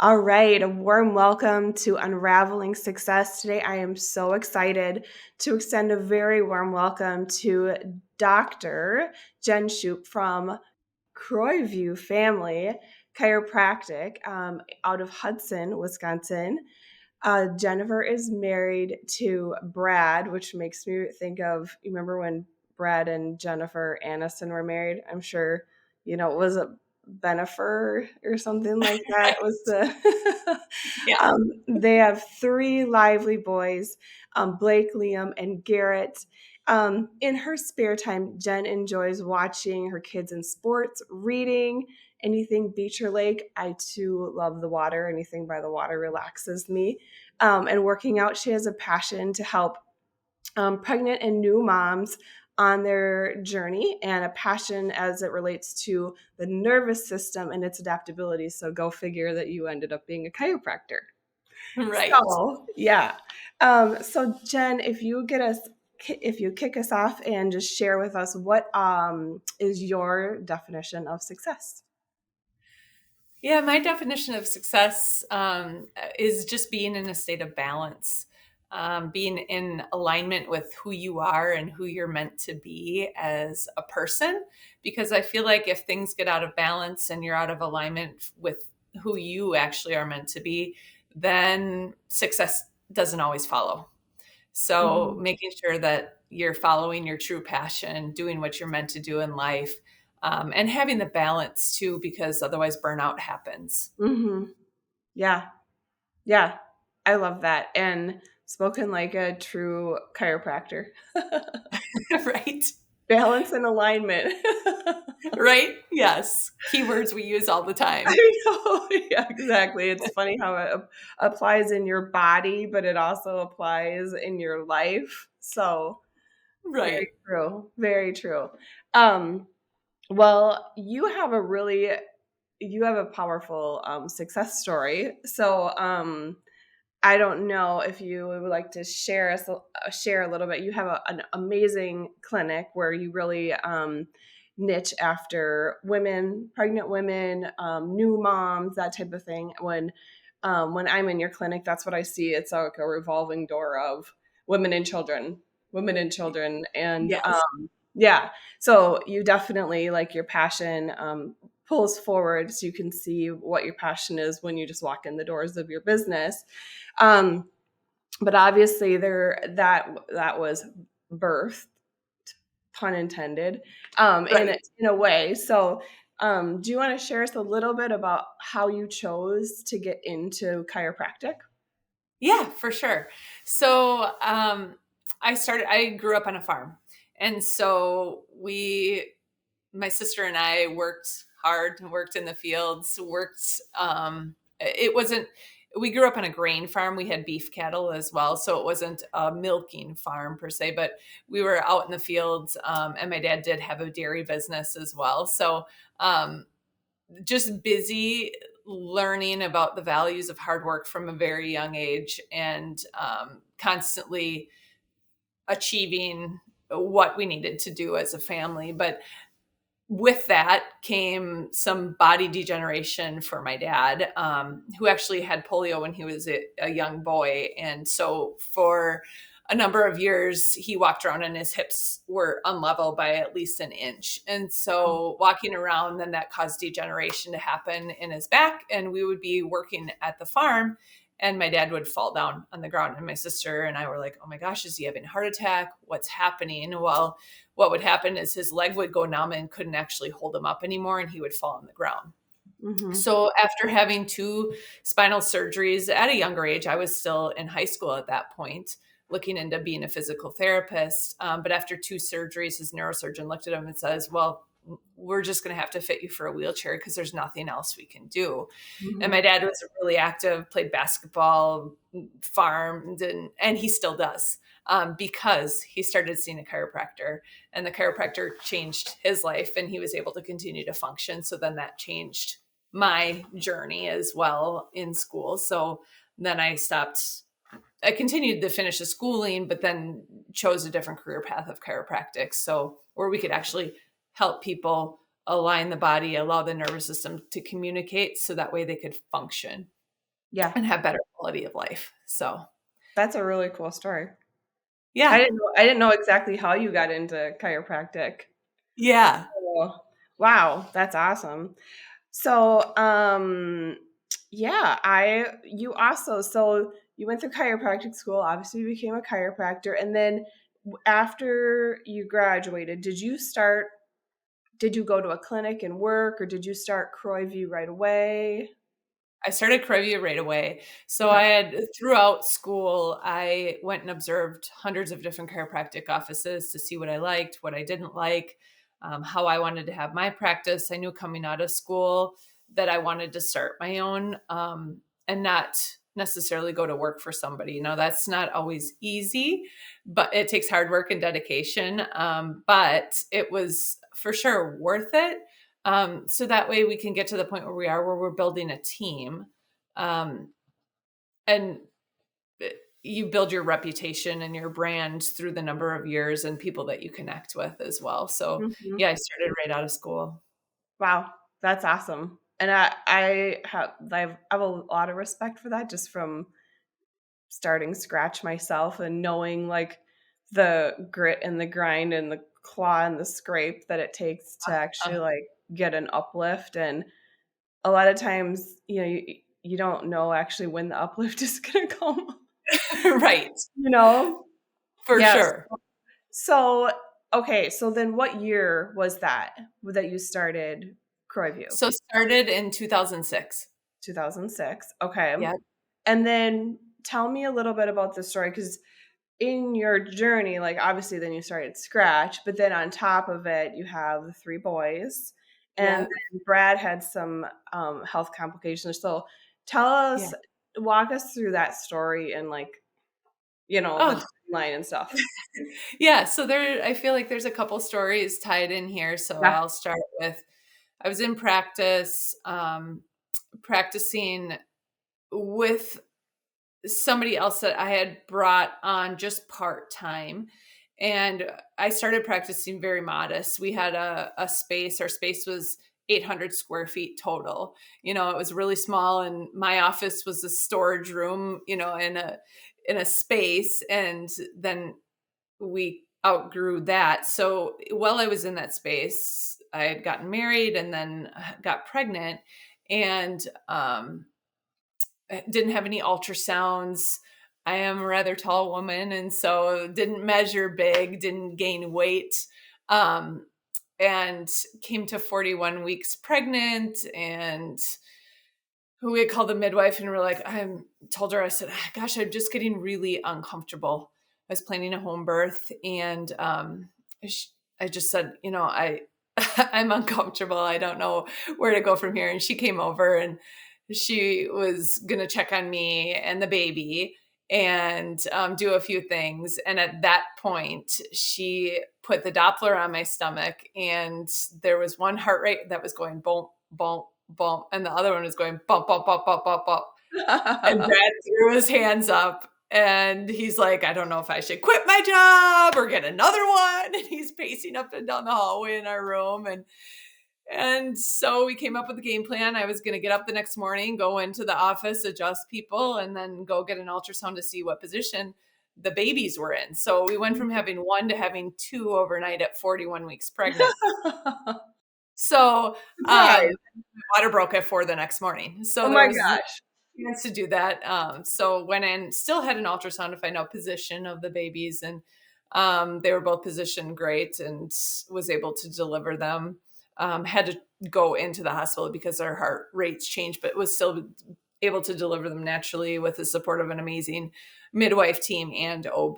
All right, a warm welcome to Unraveling Success. Today, I am so excited to extend a very warm welcome to Dr. Jen Shupe from Croixview Family Chiropractic out of Hudson, Wisconsin. Jennifer is married to Brad, which makes me think of, you remember when Brad and Jennifer Aniston were married? I'm sure, was it Benifer or something like that? It was the, Yeah. they have three lively boys, Blake, Liam, and Garrett. In her spare time, Jen enjoys watching her kids in sports, reading, anything beach or lake. I too love the water. Anything by the water relaxes me. And working out, she has a passion to help pregnant and new moms on their journey and a passion as it relates to the nervous system and its adaptability. So go figure that you ended up being a chiropractor. Right. So, yeah. So Jen, if you kick us off and just share with us what is your definition of success? Yeah, my definition of success is just being in a state of balance, being in alignment with who you are and who you're meant to be as a person. Because I feel like if things get out of balance and you're out of alignment with who you actually are meant to be, then success doesn't always follow. So Mhm. making sure that you're following your true passion, doing what you're meant to do in life, and having the balance too, because otherwise burnout happens. Mhm. Yeah. Yeah. I love that. And spoken like a true chiropractor. Right? Balance and alignment. Right? Yes. Keywords we use all the time. I know. Yeah, exactly. It's funny how it applies in your body, but it also applies in your life. So very Right. true. Very true. Um, well, you have a powerful success story. So I don't know if you would like to share a little bit. You have an amazing clinic where you really niche after women, pregnant women, new moms, that type of thing. When I'm in your clinic, that's what I see. It's like a revolving door of women and children, and Yes. yeah. So you definitely like your passion pulls forward, so you can see what your passion is when you just walk in the doors of your business. Um, but obviously that was birthed, pun intended, Right. in a way. So do you want to share us a little bit about how you chose to get into chiropractic? Yeah, for sure. So I grew up on a farm. And so my sister and I worked hard, worked in the fields, it wasn't, we grew up on a grain farm. We had beef cattle as well. So it wasn't a milking farm per se, but we were out in the fields. And my dad did have a dairy business as well. So um, just busy learning about the values of hard work from a very young age and constantly achieving what we needed to do as a family. But with that came some body degeneration for my dad, who actually had polio when he was a young boy. And so for a number of years, he walked around and his hips were unlevel by at least an inch. And so walking around, then that caused degeneration to happen in his back. And we would be working at the farm and my dad would fall down on the ground. And my sister and I were like, oh my gosh, is he having a heart attack? What's happening? Well, what would happen is his leg would go numb and couldn't actually hold him up anymore and he would fall on the ground. Mm-hmm. So after having two spinal surgeries at a younger age, I was still in high school at that point, looking into being a physical therapist. But after two surgeries, his neurosurgeon looked at him and says, well, we're just going to have to fit you for a wheelchair because there's nothing else we can do. And Mm-hmm. my dad was really active, played basketball, farmed, and he still does, because he started seeing a chiropractor and the chiropractor changed his life and he was able to continue to function. So then that changed my journey as well in school. So then I continued to finish the schooling, but then chose a different career path of chiropractic. So where we could actually help people align the body, allow the nervous system to communicate so that way they could function. Yeah. and have better quality of life. So, That's a really cool story. yeah. I didn't know exactly how you got into chiropractic. Yeah. Oh, wow, that's awesome. So, yeah, you also, so you went through chiropractic school, obviously you became a chiropractor, and then after you graduated, did you go to a clinic and work, or did you start Croixview right away? I started Croixview right away. So Okay. I had throughout school, I went and observed hundreds of different chiropractic offices to see what I liked, what I didn't like, how I wanted to have my practice. I knew coming out of school that I wanted to start my own, and not necessarily go to work for somebody. Now, that's not always easy, but it takes hard work and dedication. But it was for sure worth it, so that way we can get to the point where we are, where we're building a team. Um, and you build your reputation and your brand through the number of years and people that you connect with as well. So Mhm. yeah, I started right out of school. Wow, that's awesome. And I have a lot of respect for that, just from starting scratch myself and knowing like the grit and the grind and the claw and the scrape that it takes to actually Uh, like get an uplift. And a lot of times, you don't know actually when the uplift is going to come, right, you know? for Yes. sure. So, okay, so then what year was that you started Croixview? So started in 2006. 2006. Okay. Yeah, And then tell me a little bit about the story, because in your journey, like obviously then you started scratch, but then on top of it, you have the three boys. And yeah, then Brad had some health complications. So tell yeah. us, walk us through that story and like, the Oh, timeline and stuff. yeah. So there, I feel like there's a couple stories tied in here. So Yeah. I'll start with, I was in practice, practicing with somebody else that I had brought on just part time. And I started practicing very modest. We had a space, our space was 800 square feet total. It was really small, and my office was a storage room, in a space. And then we outgrew that. So while I was in that space, I had gotten married and then got pregnant. And didn't have any ultrasounds. I am a rather tall woman, and so didn't measure big, didn't gain weight, um, and came to 41 weeks pregnant. And who we had called the midwife, and we're like, told her, I said, gosh, I'm just getting really uncomfortable. I was planning a home birth, and I just said, I'm uncomfortable. I don't know where to go from here. And she came over, and she was going to check on me and the baby, and do a few things. And at that point, she put the Doppler on my stomach, and there was one heart rate that was going boom, boom, bump, and the other one was going bump, bump, bump, bump, bump, bump. And Brad threw his hands up, and he's like, I don't know if I should quit my job or get another one. And he's pacing up and down the hallway in our room. And so we came up with a game plan. I was going to get up the next morning, go into the office, adjust people, and then go get an ultrasound to see what position the babies were in. So we went from having one to having two overnight at 41 weeks pregnant. So, Surprise. water broke at 4 the next morning. So Oh there my was zero gosh. chance to do that. So went in, still had an ultrasound to find out position of the babies, and they were both positioned great, and was able to deliver them. Had to go into the hospital because their heart rates changed, but was still able to deliver them naturally with the support of an amazing midwife team and OB.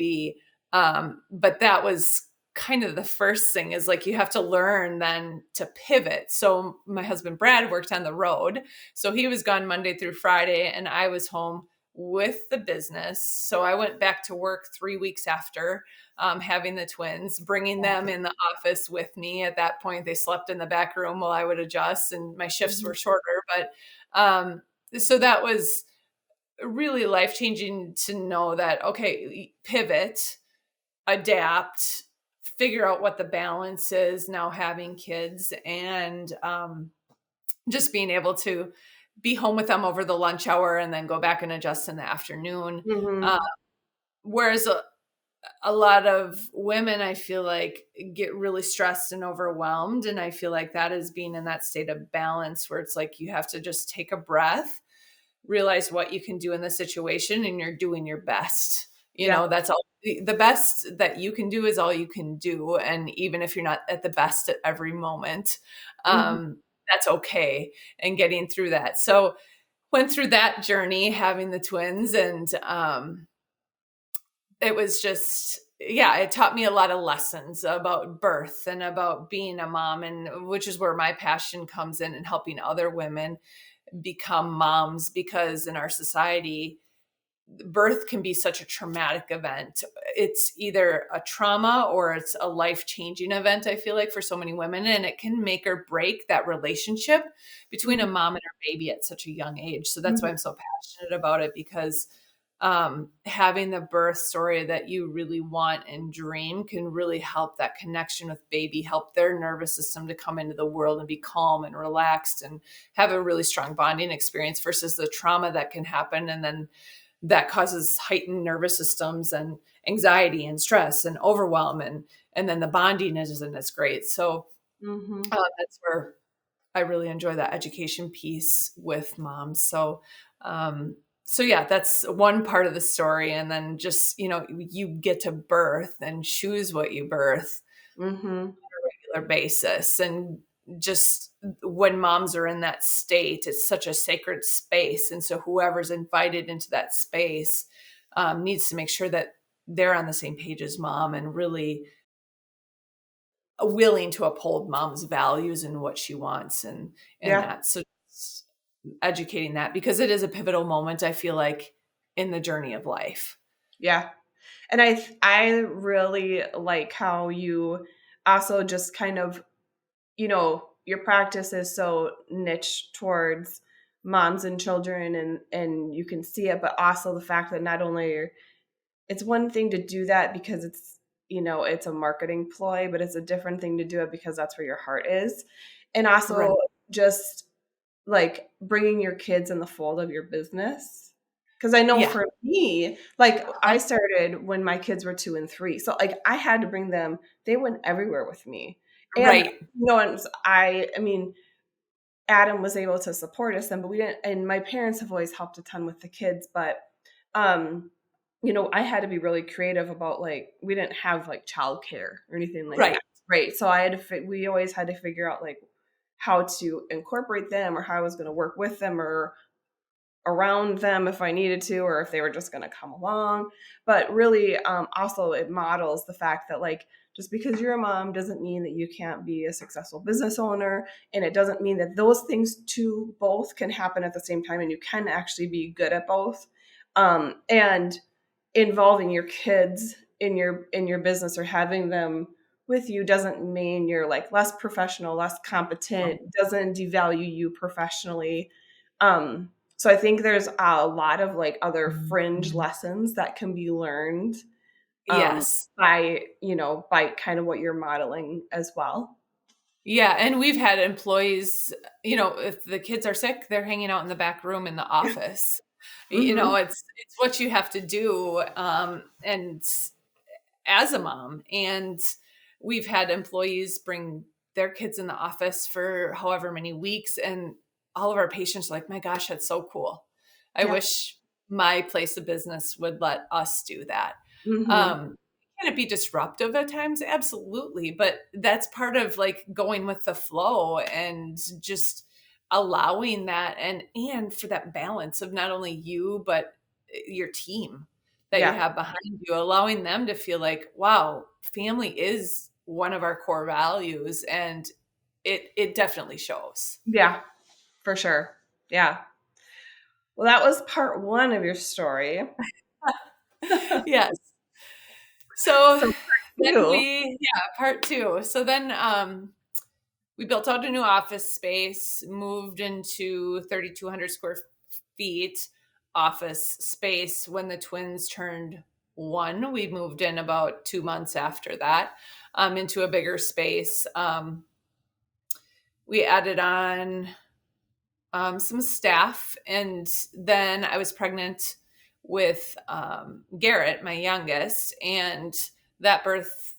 But that was kind of the first thing, is like you have to learn then to pivot. So my husband Brad worked on the road. So he was gone Monday through Friday, and I was home with the business. So I went back to work 3 weeks after having the twins, bringing them in the office with me. At that point, they slept in the back room while I would adjust, and my shifts Mhm. were shorter. But so that was really life changing to know that, okay, pivot, adapt, figure out what the balance is now having kids, and just being able to be home with them over the lunch hour and then go back and adjust in the afternoon. Mm-hmm. Uh, whereas a lot of women, I feel like, get really stressed and overwhelmed. And I feel like that is being in that state of balance where it's like you have to just take a breath, realize what you can do in the situation, and you're doing your best. Yeah. That's all. The best that you can do is all you can do. And even if you're not at the best at every moment, Mm-hmm. that's okay. And getting through that. So went through that journey having the twins, and it was just, yeah, it taught me a lot of lessons about birth and about being a mom, and which is where my passion comes in, and helping other women become moms, because in our society, birth can be such a traumatic event. It's either a trauma or it's a life-changing event, I feel like, for so many women, and it can make or break that relationship between a mom and her baby at such a young age. So that's Mm-hmm. why I'm so passionate about it, because having the birth story that you really want and dream can really help that connection with baby, help their nervous system to come into the world and be calm and relaxed and have a really strong bonding experience, versus the trauma that can happen. And then that causes heightened nervous systems and anxiety and stress and overwhelm. And then the bonding isn't as great. So Mm-hmm. that's where I really enjoy that education piece with moms. Um, so yeah, that's one part of the story. And then just, you get to birth and choose what you birth Mm-hmm. on a regular basis. And just when moms are in that state, it's such a sacred space. And so whoever's invited into that space needs to make sure that they're on the same page as mom, and really willing to uphold mom's values and what she wants, and Yeah. that. So just educating that, because it is a pivotal moment, I feel like, in the journey of life. Yeah. And I really like how you also just kind of, your practice is so niche towards moms and children, and you can see it, but also the fact that not only it's one thing to do that because it's a marketing ploy, but it's a different thing to do it because that's where your heart is. And Right. also just like bringing your kids in the fold of your business. Cause I know Yeah. for me, like I started when my kids were 2 and 3. So like I had to bring them, they went everywhere with me. And Right. and I mean, Adam was able to support us then, but we didn't, and my parents have always helped a ton with the kids, but um I had to be really creative about like we didn't have like childcare or anything like Right. that, right? So I had to we always had to figure out like how to incorporate them or how I was going to work with them or around them if I needed to, or if they were just going to come along. But really, also it models the fact that like just because you're a mom doesn't mean that you can't be a successful business owner, and it doesn't mean that those things too both can happen at the same time, and you can actually be good at both. And involving your kids in your business or having them with you doesn't mean you're like less professional, less competent, doesn't devalue you professionally. So I think there's a lot of like other fringe lessons that can be learned Yes. by kind of what you're modeling as well. Yeah, and we've had employees, if the kids are sick, they're hanging out in the back room in the office. Hmm. It's what you have to do, and as a mom. And we've had employees bring their kids in the office for however many weeks, and all of our patients are like, "My gosh, that's so cool. I Yeah. wish my place of business would let us do that." Hmm. Um, can it be disruptive at times? Absolutely. But that's part of like going with the flow and just allowing that, and for that balance of not only you, but your team that you Yeah. have behind you, allowing them to feel like, wow, family is one of our core values. And it definitely shows. Yeah, for sure. Yeah. Well, that was part one of your story. Yes. So So then you. part two. So then we built out a new office space, moved into 3,200 square feet office space when the twins turned 1. We moved in about 2 months after that, into a bigger space. We added on some staff. And then I was pregnant with Garrett, my youngest, and that birth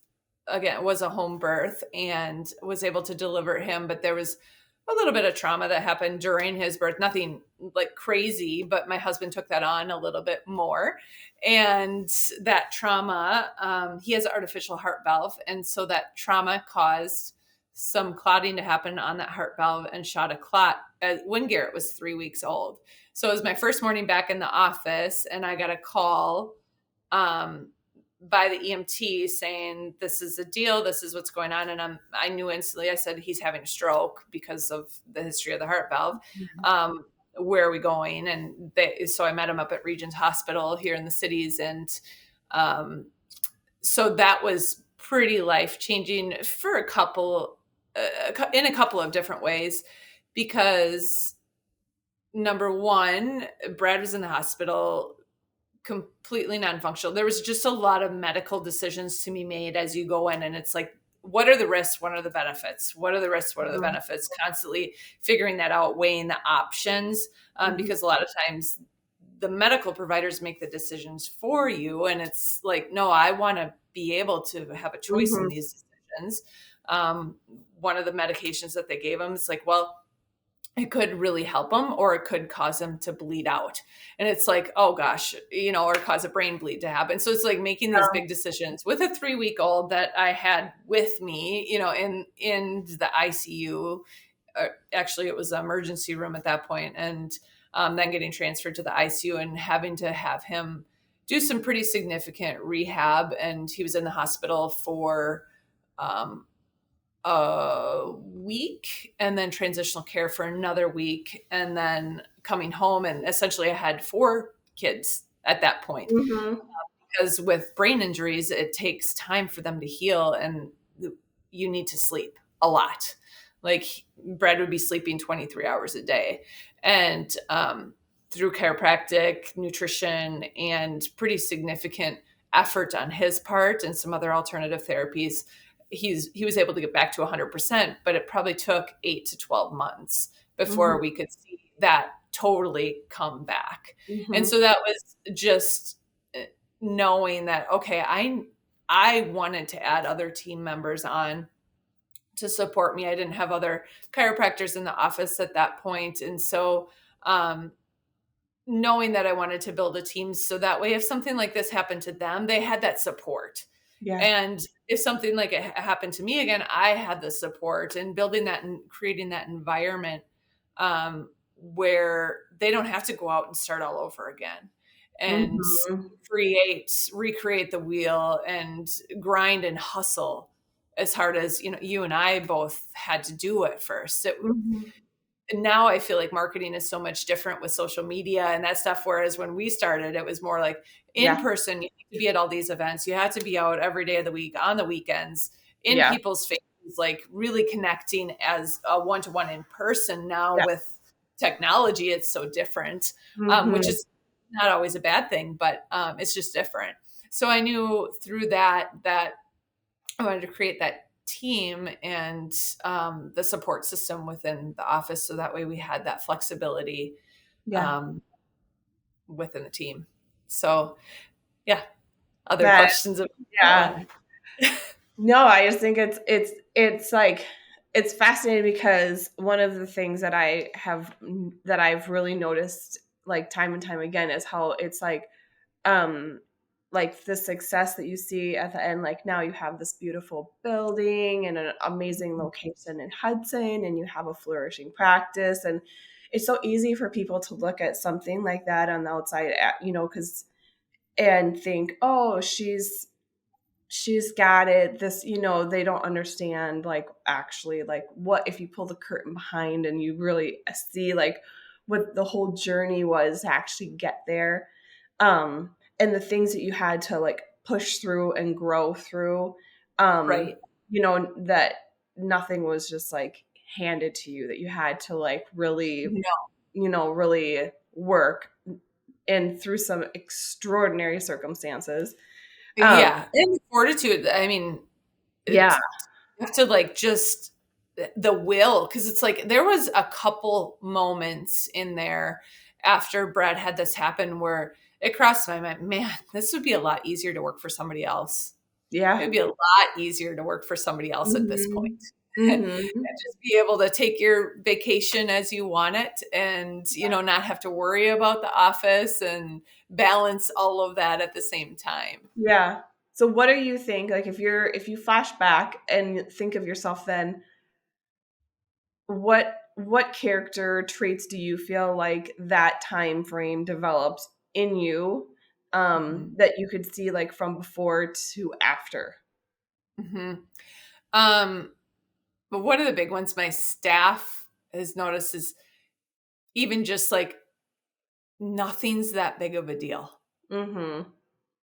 again was a home birth and was able to deliver him. But there was a little bit of trauma that happened during his birth, nothing like crazy, but my husband took that on a little bit more. And that trauma, he has an artificial heart valve. And so that trauma caused some clotting to happen on that heart valve and shot a clot when Garrett was 3 weeks old. So it was my first morning back in the office, and I got a call by the EMT saying, this is a deal, this is what's going on. And I knew instantly. I said, he's having a stroke because of the history of the heart valve. Where are we going? And so I met him up at Regents Hospital here in the cities. And so that was pretty life-changing for in a couple of different ways, because number one, Brad was in the hospital completely non-functional. There was just a lot of medical decisions to be made as you go in. And it's like, what are the risks? What are the benefits? What are the risks? What are the benefits? Constantly figuring that out, weighing the options, because a lot of times the medical providers make the decisions for you. And it's like, no, I want to be able to have a choice in these decisions. One of the medications that they gave him, it's like, well, it could really help him, or it could cause him to bleed out. And it's like, oh gosh, or cause a brain bleed to happen. So it's like making these big decisions with a 3-week-old that I had with me, in the ICU. Actually, it was the emergency room at that point. And then getting transferred to the ICU and having to have him do some pretty significant rehab. And he was in the hospital for a week, and then transitional care for another week, and then coming home. And essentially I had 4 kids at that point, because with brain injuries, it takes time for them to heal, and you need to sleep a lot. Like Brad would be sleeping 23 hours a day. And through chiropractic, nutrition, and pretty significant effort on his part and some other alternative therapies, he was able to get back to 100%, but it probably took 8 to 12 months before we could see that totally come back. And so that was just knowing that, okay, I wanted to add other team members on to support me. I didn't have other chiropractors in the office at that point. And so, knowing that I wanted to build a team so that way, if something like this happened to them, they had that support. Yeah. And if something like it happened to me again, I had the support, and building that and creating that environment where they don't have to go out and start all over again and recreate the wheel and grind and hustle as hard as, you and I both had to do at first. And now I feel like marketing is so much different with social media and that stuff. Whereas when we started, it was more like in person, you need to be at all these events. You had to be out every day of the week, on the weekends, in people's faces, like really connecting as a one-to-one in person. Now with technology, it's so different, which is not always a bad thing, but it's just different. So I knew through that I wanted to create that team and the support system within the office, so that way we had that flexibility within the team. So other questions No, I just think it's like, it's fascinating, because one of the things that I've really noticed, like time and time again, is how it's like the success that you see at the end. Like now you have this beautiful building and an amazing location in Hudson, and you have a flourishing practice. And it's so easy for people to look at something like that on the outside, and think, oh, she's got it. This, they don't understand, like, actually, like, what if you pull the curtain behind and you really see like what the whole journey was to actually get there. And the things that you had to like push through and grow through, that nothing was just like handed to you, that you had to like really, really work and through some extraordinary circumstances. And fortitude. I mean, you have to like just the will, because it's like there was a couple moments in there after Brad had this happen where it crossed my mind, man, this would be a lot easier to work for somebody else. It Yeah. would be a lot easier to work for somebody else at this point. Mhm. And Mhm. just be able to take your vacation as you want it, and not have to worry about the office and balance all of that at the same time. Yeah. So what do you think, like, if you flash back and think of yourself then, what character traits do you feel like that time frame developed in you, Mhm. that you could see, like, from before to after? Mhm. Um, but one of the big ones my staff has noticed is even just like nothing's that big of a deal. Mhm.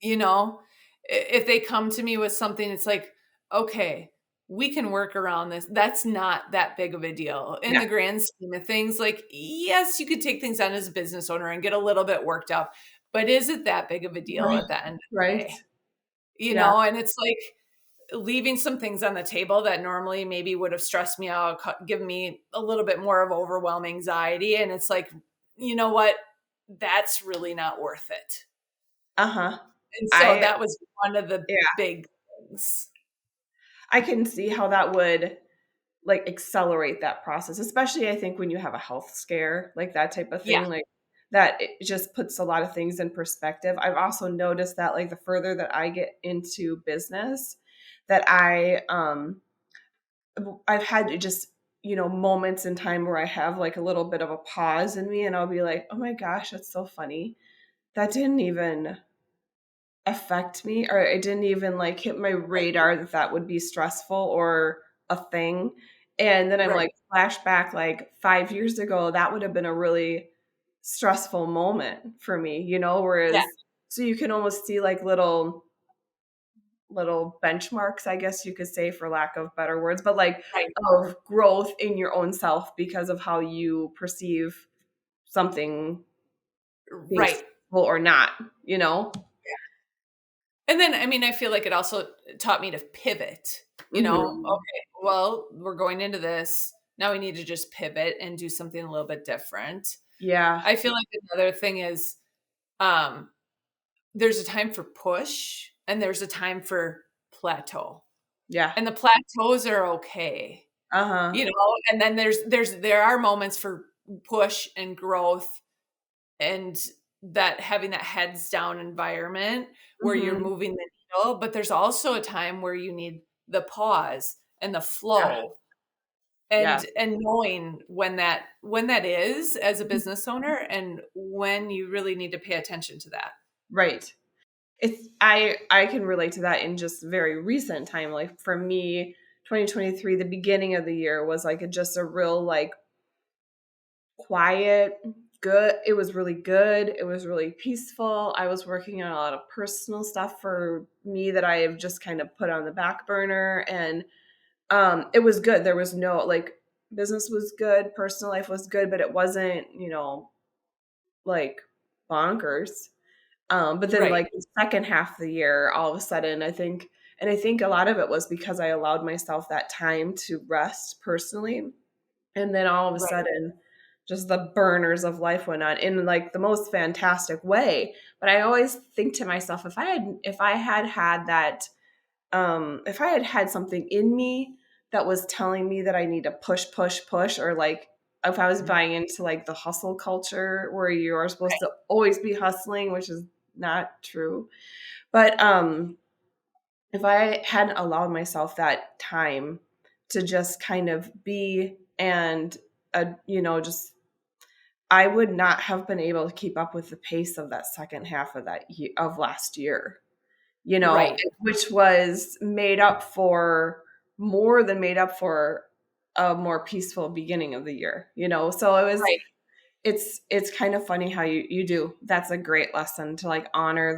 You know, if they come to me with something, it's like, okay, we can work around this. That's not that big of a deal in Yeah. the grand scheme of things. Like, yes, you could take things on as a business owner and get a little bit worked up, but is it that big of a deal Right. at the end of the Right. day? Yeah. And it's like leaving some things on the table that normally maybe would have stressed me out, given me a little bit more of overwhelming anxiety. And it's like, you know what? That's really not worth it. Uh-huh. And so I that was one of the Yeah. big things. I can see how that would, like, accelerate that process, especially I think when you have a health scare, like that type of Yeah, thing, like that it just puts a lot of things in perspective. I've also noticed that, like, the further that I get into business, that I've had to just, moments in time where I have like a little bit of a pause in me and I'll be like, "Oh my gosh, that's so funny. That didn't even affect me, or it didn't even like hit my right, radar that that would be stressful or a thing." And then I'm right. like, flashback like 5 years ago, that would have been a really stressful moment for me, Yeah, whereas so you can almost see like little benchmarks, I guess you could say, for lack of better words, but like right, of growth in your own self because of how you perceive something being right. stressful or not, you know? And then, I mean, I feel like it also taught me to pivot, Mhm. okay, well, we're going into this. Now we need to just pivot and do something a little bit different. Yeah. I feel like another thing is, um, there's a time for push and there's a time for plateau. Yeah. And the plateaus are okay. Uh-huh. And then there are moments for push and growth, and that having that heads down environment where you're Mhm. moving the needle, but there's also a time where you need the pause and the Yeah. flow, Yeah. and knowing when that is as a business owner and when you really need to pay attention to that. Right. I can relate to that in just very recent time. Like for me, 2023, the beginning of the year was like just a real like quiet, good. It was really good. It was really peaceful. I was working on a lot of personal stuff for me that I have just kind of put on the back burner, and it was good. There was no like business was good, personal life was good, but it wasn't, like bonkers. But then Right. like the second half of the year, all of a sudden, I think a lot of it was because I allowed myself that time to rest personally. And then all of a Right. sudden, just the burners of life went on in like the most fantastic way. But I always think to myself, if I had had that if I had had something in me that was telling me that I need to push, push, push, or like if I was Mhm. buying into like the hustle culture where you are supposed to always be hustling, which is not true. But if I hadn't allowed myself that time to just kind of be and just I would not have been able to keep up with the pace of that second half of that of last year, Right. which was made up for more than made up for a more peaceful beginning of the year, So Right. it's kind of funny how you do. That's a great lesson to like honor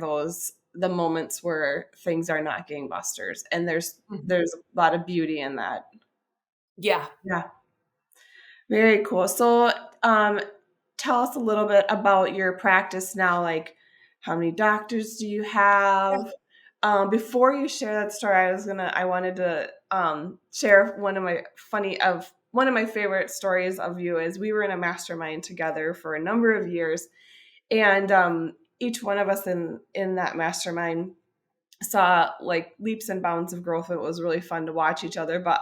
the moments where things are not gangbusters, and Mhm. there's a lot of beauty in that. Yeah. Yeah. Very cool. So, tell us a little bit about your practice now. Like, how many doctors do you have? Before you share that story, I wanted to share one of my favorite stories of you is we were in a mastermind together for a number of years, and each one of us in that mastermind saw like leaps and bounds of growth. It was really fun to watch each other. But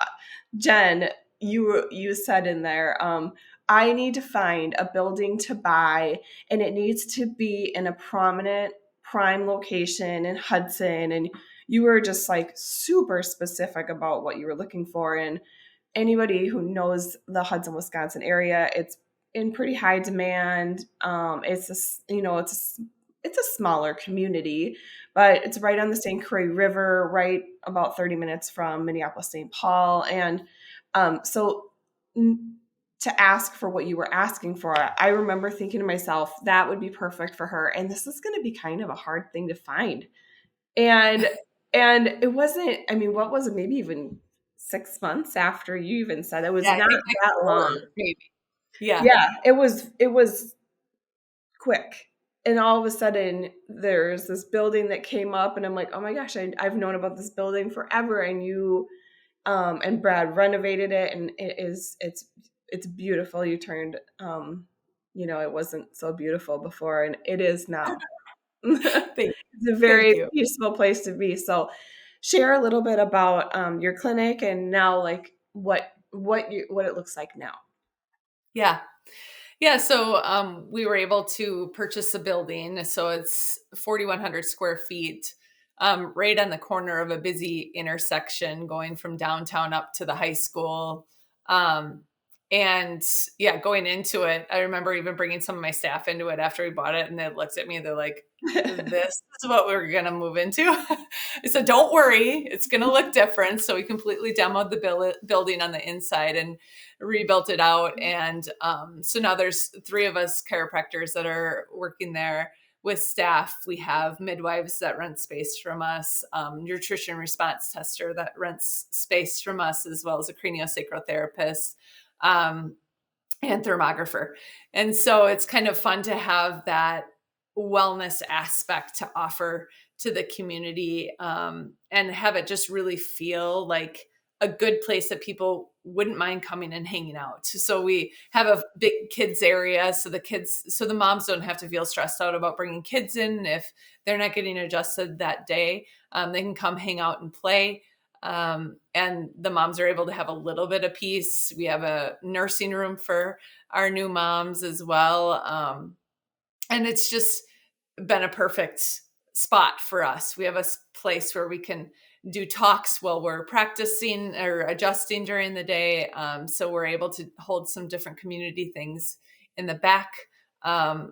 Jen, you said in there, I need to find a building to buy, and it needs to be in a prominent prime location in Hudson. And you were just like super specific about what you were looking for. And anybody who knows the Hudson, Wisconsin area, it's in pretty high demand. It's a smaller community, but it's right on the St. Croix River, right about 30 minutes from Minneapolis, St. Paul. And so to ask for what you were asking for, I remember thinking to myself, that would be perfect for her. And this is going to be kind of a hard thing to find. And it wasn't, I mean, what was it, maybe even 6 months after you even said it was Yeah, I not think like that 4 long. maybe. Yeah. Yeah, it was quick. And all of a sudden there's this building that came up and I'm like, oh my gosh, I've known about this building forever. And you and Brad renovated it, and it's beautiful. You turned it wasn't so beautiful before, and it is now. Thank It's a thank very you. peaceful place to be. So share a little bit about your clinic and now like what it looks like now. Yeah. Yeah, so we were able to purchase a building. So it's 4,100 square feet, right on the corner of a busy intersection going from downtown up to the high school. Um, and yeah, going into it, I remember even bringing some of my staff into it after we bought it, and they looked at me, they're like, this is what we're going to move into. I said, don't worry, it's going to look different. So we completely demoed the building on the inside and rebuilt it out. And so now there's 3 of us chiropractors that are working there with staff. We have midwives that rent space from us, nutrition response tester that rents space from us, as well as a craniosacral therapist, and thermographer. And so it's kind of fun to have that wellness aspect to offer to the community, and have it just really feel like a good place that people wouldn't mind coming and hanging out. So we have a big kids area, so the moms don't have to feel stressed out about bringing kids in if they're not getting adjusted that day. They can come hang out and play. And the moms are able to have a little bit of peace. We have a nursing room for our new moms as well. And it's just been a perfect spot for us. We have a place where we can do talks while we're practicing or adjusting during the day. So we're able to hold some different community things in the back,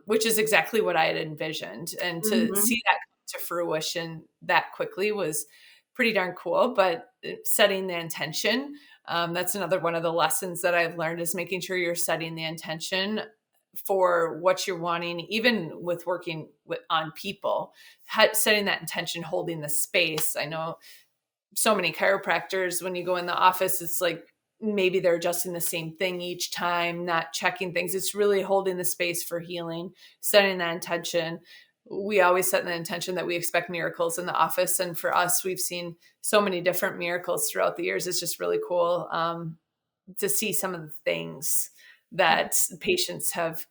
which is exactly what I had envisioned. And to Mhm. see that come to fruition that quickly was pretty darn cool. But setting the intention, that's another one of the lessons that I've learned, is making sure you're setting the intention for what you're wanting, even with working on people, setting that intention, holding the space. I know so many chiropractors, when you go in the office, it's like maybe they're adjusting the same thing each time, not checking things. It's really holding the space for healing, setting that intention. We always set the intention that we expect miracles in the office. And for us, we've seen so many different miracles throughout the years. It's just really cool to see some of the things that patients have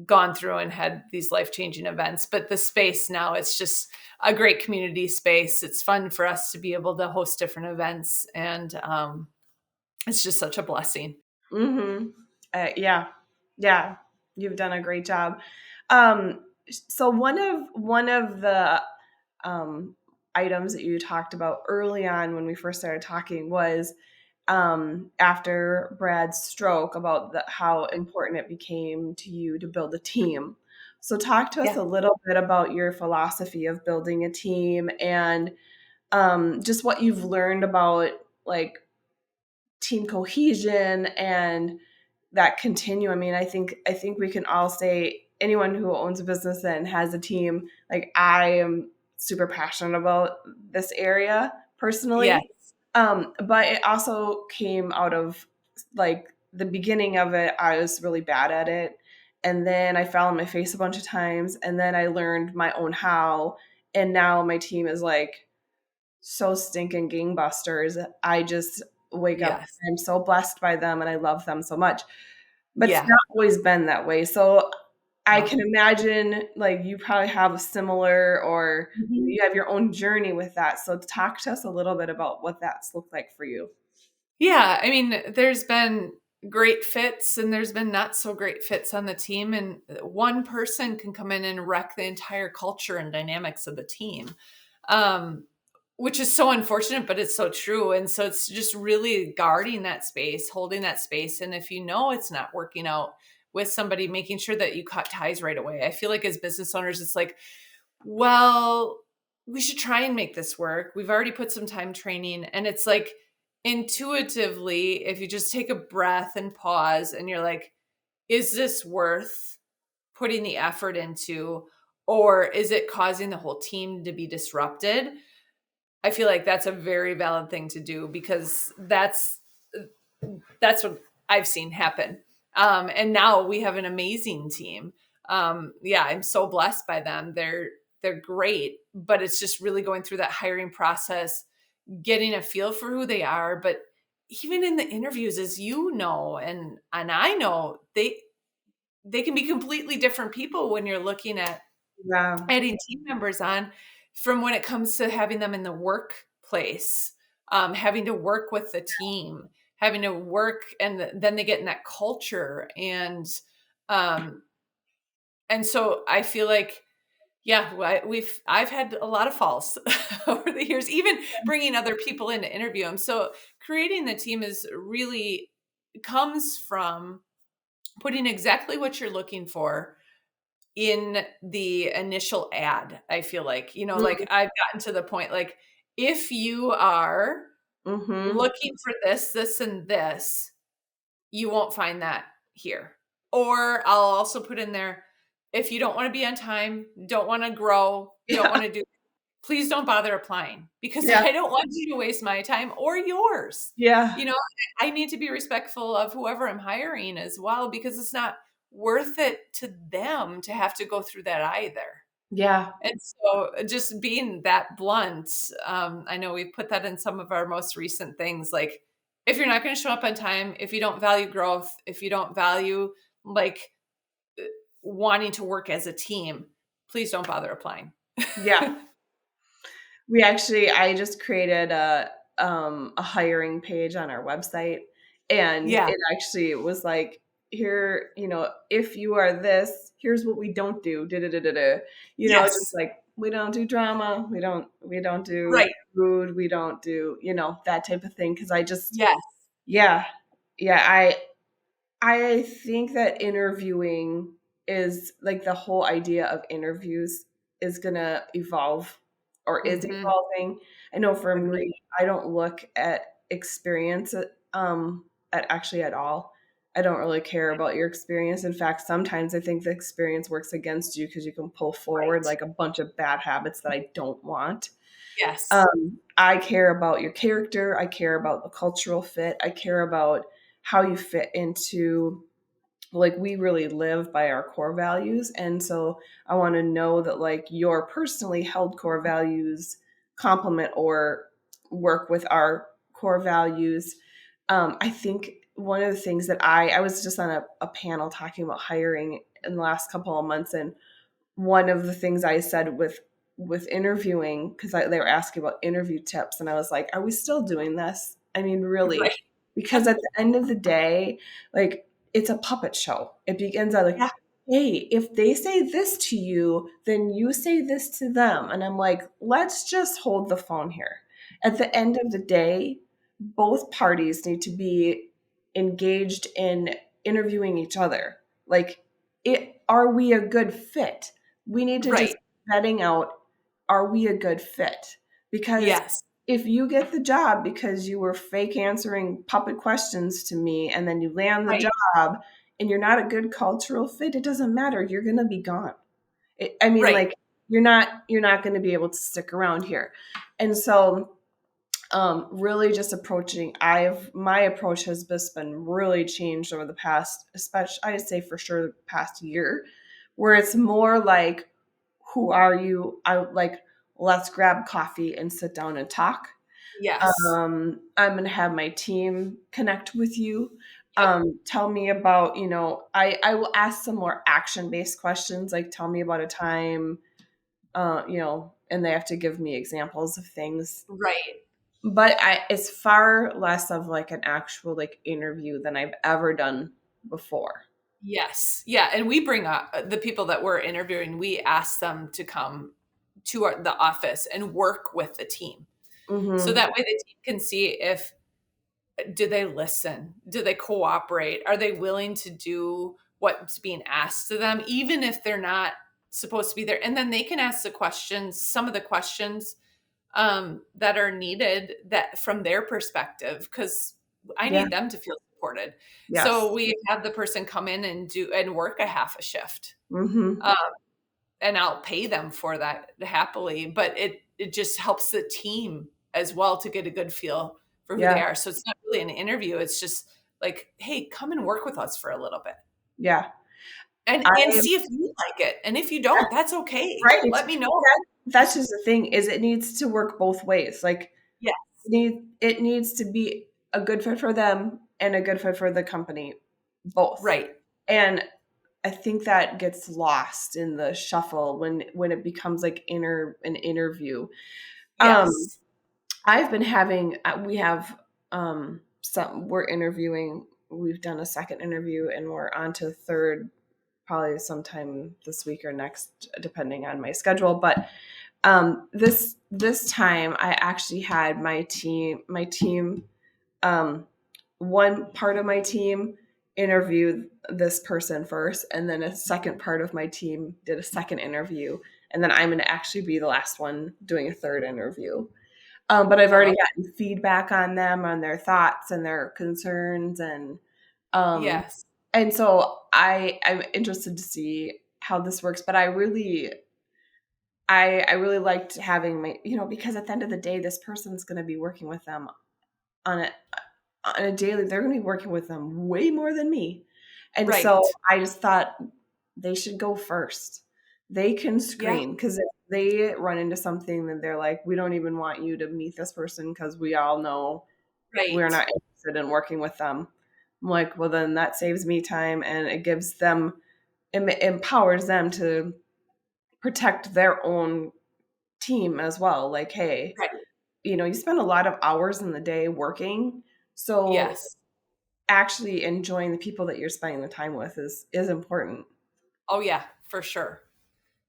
gone through and had these life-changing events. But the space now, it's just a great community space. It's fun for us to be able to host different events. And it's just such a blessing. Mhm. Yeah. You've done a great job. Um, so one of the um, items that you talked about early on when we first started talking was after Brad's stroke about how important it became to you to build a team. So talk to us Yeah. a little bit about your philosophy of building a team and just what you've learned about like team cohesion and that continue. I mean, I think we can all say anyone who owns a business and has a team, like I am super passionate about this area Yeah. personally. But it also came out of like the beginning of it, I was really bad at it. And then I fell on my face a bunch of times. And then I learned my own how. And now my team is like so stinking gangbusters. I just wake up, Yes. I'm so blessed by them and I love them so much. But it's Yeah. not always been that way. So I No. can imagine like you probably have a similar, or Mhm. you have your own journey with that. So talk to us a little bit about what that's looked like for you. Yeah, I mean, there's been great fits and there's been not so great fits on the team, and one person can come in and wreck the entire culture and dynamics of the team. Um, which is so unfortunate, but it's so true. And so it's just really guarding that space, holding that space. And if you know it's not working out with somebody, making sure that you cut ties right away. I feel like as business owners, it's like, well, we should try and make this work. We've already put some time training. And it's like intuitively, if you just take a breath and pause and you're like, is this worth putting the effort into? Or is it causing the whole team to be disrupted? I feel like that's a very valid thing to do because that's what I've seen happen. And now we have an amazing team. Yeah, I'm so blessed by them. They're great, but it's just really going through that hiring process, getting a feel for who they are. But even in the interviews, as you know, and I know, they can be completely different people when you're looking at Yeah. adding team members on, from when it comes to having them in the workplace, having to work with the team, having to work, and then they get in that culture. Um, and so I feel like, yeah, I've had a lot of falls over the years, even bringing other people in to interview them. So creating the team is really comes from putting exactly what you're looking for in the initial ad. I feel like, like I've gotten to the point, like, if you are Mm-hmm. looking for this, this, and this, you won't find that here. Or I'll also put in there, if you don't want to be on time, don't want to grow, don't Yeah. want to do, please don't bother applying because Yeah. I don't want you to waste my time or yours. Yeah. You know, I need to be respectful of whoever I'm hiring as well, because it's not worth it to them to have to go through that either. Yeah. And so just being that blunt, I know we've put that in some of our most recent things. Like, if you're not going to show up on time, if you don't value growth, if you don't value like wanting to work as a team, please don't bother applying. Yeah. I just created a hiring page on our website, and Yeah. it actually was like, here, if you are this, here's what we don't do. Da, da, da, da, da. Just Yes. like, we don't do drama, we don't do Right. food, we don't do, that type of thing. Cause I just, Yes. yeah, yeah, I think that interviewing is like, the whole idea of interviews is gonna evolve, or is Hmm. evolving. I know for Agree. me, I don't look at experience at all. I don't really care about your experience. In fact, sometimes I think the experience works against you because you can pull forward Right. like a bunch of bad habits that I don't want. Yes. I care about your character. I care about the cultural fit. I care about how you fit into, like, we really live by our core values. And so I want to know that, like, your personally held core values complement or work with our core values. I think one of the things that I was just on a panel talking about hiring in the last couple of months, and one of the things I said with interviewing, because they were asking about interview tips, and I was like, are we still doing this? I mean, really? Right. Because at the end of the day, like, it's a puppet show. It begins at like, Yeah. hey, if they say this to you, then you say this to them. And I'm like, let's just hold the phone here. At the end of the day, both parties need to be engaged in interviewing each other. Like, are we a good fit? We need to just Right. vetting out, are we a good fit? Because Yes. if you get the job because you were fake answering puppet questions to me, and then you land the Right. job and you're not a good cultural fit, it doesn't matter. You're going to be gone. I mean, Right. like, you're not going to be able to stick around here. And so, really just approaching, my approach has just been really changed over the past, especially I'd say for sure the past year, where it's more like, who are you? I like, let's grab coffee and sit down and talk. Yes. I'm going to have my team connect with you. Yep. Tell me about, I will ask some more action-based questions, like tell me about a time, and they have to give me examples of things. Right. But it's far less of like an actual like interview than I've ever done before. Yes. Yeah. And we bring up the people that we're interviewing, we ask them to come to the office and work with the team. So Mm-hmm. that way the team can see if, do they listen? Do they cooperate? Are they willing to do what's being asked of them, even if they're not supposed to be there? And then they can ask the questions, some of the questions that are needed that from their perspective, because I Yeah. need them to feel supported. So Yes. we have the person come in and do and work a half a shift. Mm-hmm. Um, and I'll pay them for that happily, but it just helps the team as well to get a good feel for who they Yeah. are. So it's not really an interview. It's just like, hey, come and work with us for a little bit. Yeah. And I see if you like it. And if you don't, that's okay. Right. Let me know. That's just the thing is it needs to work both ways. Like Yeah, it needs to be a good fit for them and a good fit for the company, both. right. And I think that gets lost in the shuffle when it becomes like an interview. Um, Yes. I've been having we have some we're interviewing. We've done a second interview and we're on to third probably sometime this week or next, depending on my schedule. But this time I actually had my team, one part of my team interviewed this person first, and then a second part of my team did a second interview, and then I'm going to actually be the last one doing a third interview. But I've I already love gotten feedback on them, on their thoughts and their concerns, um, Yes. and so I'm interested to see how this works. But I really liked having my, because at the end of the day, this person's going to be working with them on a on a daily. They're going to be working with them way more than me, and so Right. I just thought they should go first. They can Yeah. screen because if they run into something that they're like, we don't even want you to meet this person because we all know we're Right. not interested in working with them. I'm like, well, then that saves me time and it gives them, empowers them to protect their own team as well. Like, hey, Right. you spend a lot of hours in the day working. So Yes. actually enjoying the people that you're spending the time with is important. Oh yeah, for sure.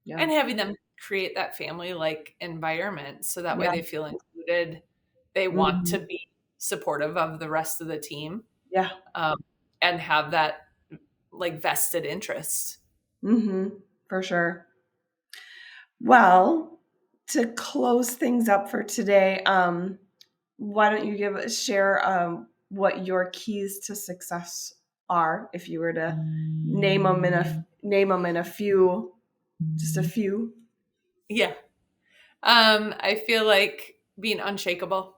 Yeah. And having them create that family like environment so that way Yeah. they feel included. They want Mhm. to be supportive of the rest of the team, Yeah. um, and have that like vested interest. For sure. Well, to close things up for today, why don't you share what your keys to success are if you were to name them in a few, just a few. Yeah. I feel like being unshakable.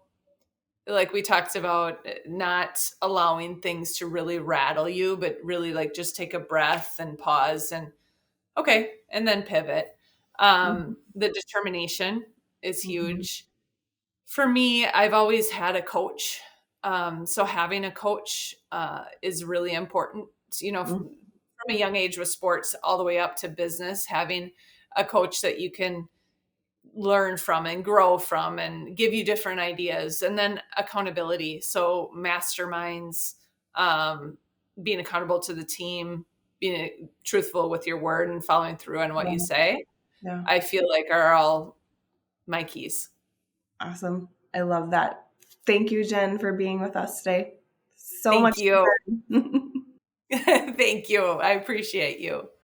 Like we talked about, not allowing things to really rattle you, but really like just take a breath and pause and okay, and then pivot. Mhm. The determination is Mhm. huge. For me, I've always had a coach. So having a coach is really important. From a young age with sports all the way up to business, having a coach that you can learn from and grow from and give you different ideas. And then accountability. So masterminds, um, being accountable to the team, being truthful with your word and following through on what you Yeah. say, Yeah. I feel like are all my keys. Awesome. I love that. Thank you, Jen, for being with us today. So Thank much you. to learn. Thank you. I appreciate you.